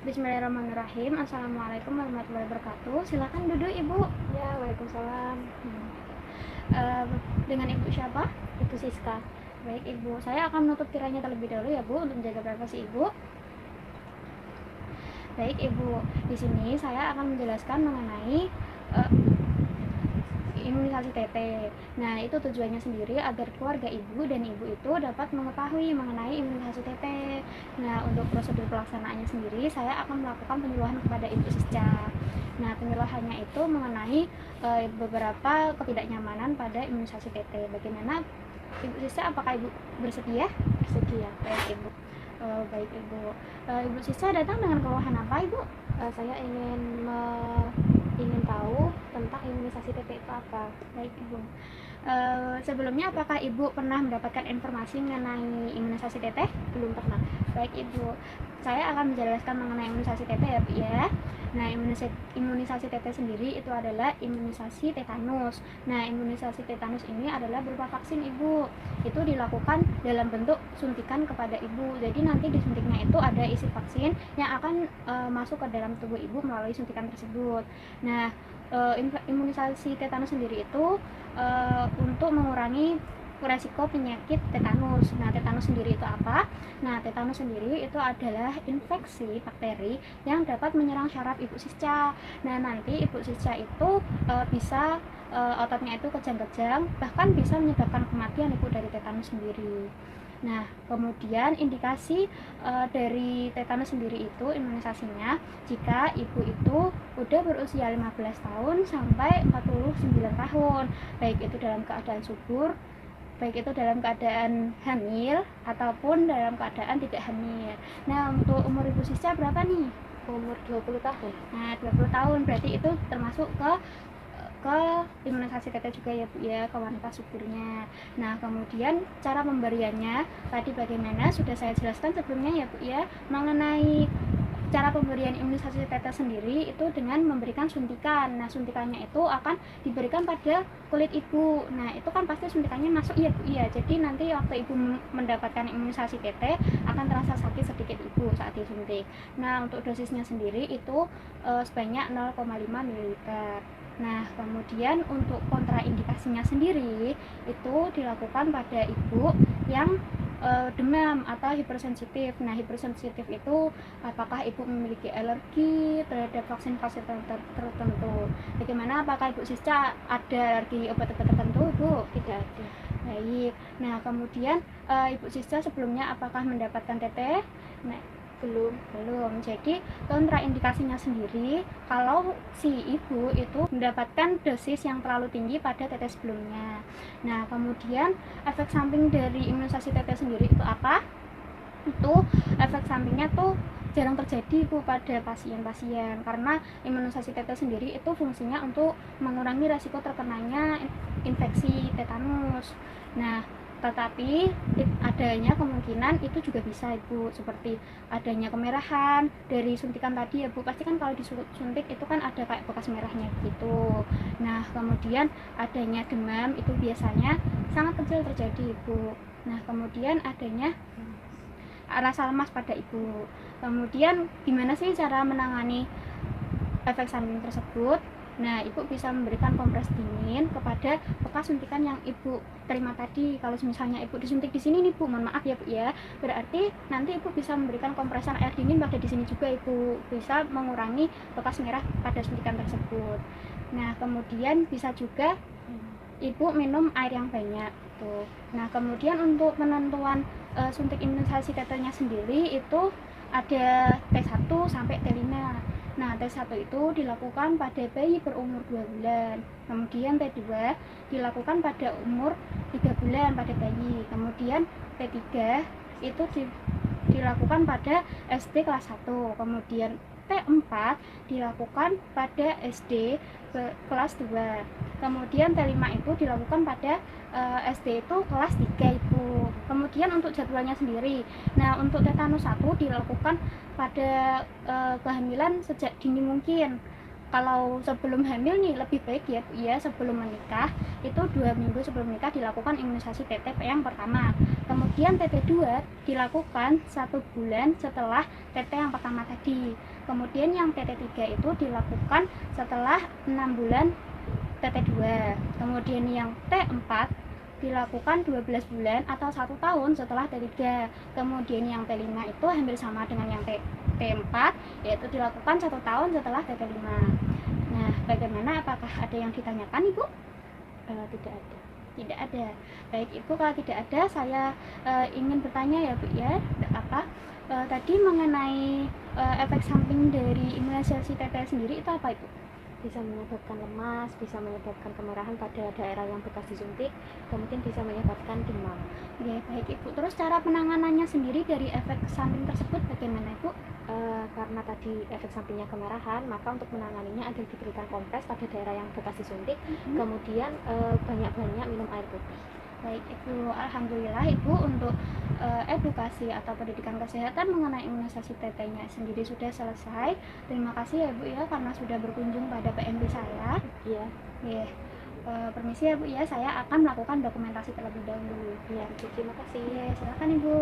Bismillahirrahmanirrahim. Assalamualaikum warahmatullahi wabarakatuh. Silakan duduk, Ibu. Ya, waalaikumsalam. Eh, dengan Ibu siapa? Itu Siska. Baik, Ibu. Saya akan menutup tiranya terlebih dahulu ya, Bu, untuk menjaga privasi Ibu. Baik, Ibu. Di sini saya akan menjelaskan mengenai imunisasi TT. Nah, itu tujuannya sendiri agar keluarga ibu dan ibu itu dapat mengetahui mengenai imunisasi TT. Nah, untuk prosedur pelaksanaannya sendiri, saya akan melakukan penyuluhan kepada Ibu Sisca. Nah, penyuluhannya itu mengenai beberapa ketidaknyamanan pada imunisasi TT. Bagaimana Ibu Sisca, apakah Ibu bersedia? Bersedia. Baik, Ibu. Baik, Ibu. Ibu Sisca datang dengan keluhan apa, Ibu? Saya ingin tahu tentang imunisasi TT itu apa. Baik, Ibu. Sebelumnya apakah Ibu pernah mendapatkan informasi mengenai imunisasi TT? Belum pernah. Baik, Ibu. Saya akan menjelaskan mengenai imunisasi TT ya, Bu ya. Nah, imunisasi TT sendiri itu adalah imunisasi tetanus. Nah, imunisasi tetanus ini adalah berupa vaksin, Ibu. Itu dilakukan dalam bentuk suntikan kepada Ibu. Jadi nanti di suntiknya itu ada isi vaksin yang akan masuk ke dalam tubuh Ibu melalui suntikan tersebut. Nah, imunisasi tetanus sendiri itu untuk mengurangi resiko penyakit tetanus. Nah, tetanus sendiri itu apa? Nah, tetanus sendiri itu adalah infeksi bakteri yang dapat menyerang syaraf Ibu Sisca. Nah, nanti Ibu Sisca itu bisa ototnya itu kejang-kejang, bahkan bisa menyebabkan kematian Ibu dari tetanus sendiri. Nah, kemudian indikasi dari tetanus sendiri itu imunisasinya jika ibu itu udah berusia 15 tahun sampai 49 tahun, baik itu dalam keadaan subur, baik itu dalam keadaan hamil ataupun dalam keadaan tidak hamil. Nah, untuk umur Ibu Sisca berapa nih? Umur 20 tahun. Nah, 20 tahun berarti itu termasuk ke imunisasi TT juga ya, Bu ya, ke wanita suburnya. Nah, kemudian cara pemberiannya tadi bagaimana sudah saya jelaskan sebelumnya ya, Bu ya, mengenai cara pemberian imunisasi TT sendiri itu dengan memberikan suntikan. Nah, suntikannya itu akan diberikan pada kulit ibu. Nah, itu kan pasti suntikannya masuk ya, Bu ya. Jadi nanti waktu ibu mendapatkan imunisasi TT akan terasa sakit sedikit ibu saat disuntik. Nah, untuk dosisnya sendiri itu sebanyak 0,5 ml. Nah, kemudian untuk kontraindikasinya sendiri itu dilakukan pada ibu yang demam atau hipersensitif. Nah, hipersensitif itu apakah ibu memiliki alergi terhadap vaksin-vaksin tertentu. Bagaimana, apakah Ibu Sisca ada alergi obat-obat tertentu, Bu? Tidak ada. Baik. Nah, kemudian Ibu Sisca sebelumnya apakah mendapatkan TT? Nah, belum. Jadi kontraindikasinya sendiri kalau si ibu itu mendapatkan dosis yang terlalu tinggi pada TT sebelumnya. Nah, kemudian efek samping dari imunisasi TT sendiri itu apa? Itu efek sampingnya tuh jarang terjadi, Bu, pada pasien-pasien, karena imunisasi TT sendiri itu fungsinya untuk mengurangi resiko terkenanya infeksi tetanus. Nah, tetapi adanya kemungkinan itu juga bisa, Ibu, seperti adanya kemerahan dari suntikan tadi ya, Bu. Pasti kan kalau disuntik itu kan ada kayak bekas merahnya gitu. Nah, kemudian adanya demam itu biasanya sangat kecil terjadi, Ibu. Nah, kemudian adanya rasa lemas pada ibu. Kemudian gimana sih cara menangani efek samping tersebut? Nah, ibu bisa memberikan kompres dingin kepada bekas suntikan yang ibu terima tadi. Kalau misalnya ibu disuntik di sini nih, Bu, mohon maaf ya, Bu ya. Berarti nanti ibu bisa memberikan kompresan air dingin pada di sini juga, ibu bisa mengurangi bekas merah pada suntikan tersebut. Nah, kemudian bisa juga ibu minum air yang banyak tuh. Nah, kemudian untuk penentuan suntik imunisasi TT-nya sendiri itu ada T1 sampai T5. Nah, T1 itu dilakukan pada bayi berumur 2 bulan. Kemudian T2 dilakukan pada umur 3 bulan pada bayi. Kemudian T3 itu dilakukan pada SD kelas 1. Kemudian T4 dilakukan pada SD kelas 2. Kemudian T5 itu dilakukan pada SD itu kelas 3, Ibu. Kemudian untuk jadwalnya sendiri. Nah, untuk tetanus 1 dilakukan pada kehamilan sejak dini mungkin. Kalau sebelum hamil nih lebih baik ya, Bu ya, sebelum menikah itu 2 minggu sebelum menikah dilakukan imunisasi TT yang pertama. Kemudian TT2 dilakukan 1 bulan setelah TT yang pertama tadi. Kemudian yang TT3 itu dilakukan setelah 6 bulan TT2. Kemudian yang T4 dilakukan 12 bulan atau 1 tahun setelah T3. Kemudian yang T5 itu hampir sama dengan yang T4, yaitu dilakukan 1 tahun setelah TT5. Nah, bagaimana, apakah ada yang ditanyakan, Ibu? Tidak ada. Tidak ada. Baik, Ibu, kalau tidak ada, saya ingin bertanya ya, Bu ya, tadi mengenai efek samping dari imunisasi TT sendiri itu apa, Ibu? Bisa menyebabkan lemas, bisa menyebabkan kemerahan pada daerah yang bekas disuntik, kemudian bisa menyebabkan demam. Ya, baik, Ibu. Terus cara penanganannya sendiri dari efek samping tersebut bagaimana, Ibu? Karena tadi efek sampingnya kemerahan, maka untuk menanganinya adalah diberikan kompres pada daerah yang bekas disuntik, kemudian banyak-banyak minum air putih. Baik, Ibu. Alhamdulillah, Ibu, untuk edukasi atau pendidikan kesehatan mengenai imunisasi TT-nya sendiri sudah selesai. Terima kasih ya, Bu ya, karena sudah berkunjung pada PMB saya. Iya. Ya, permisi ya, Bu ya, saya akan melakukan dokumentasi terlebih dahulu. Iya, terima kasih. Ya, silakan, Ibu.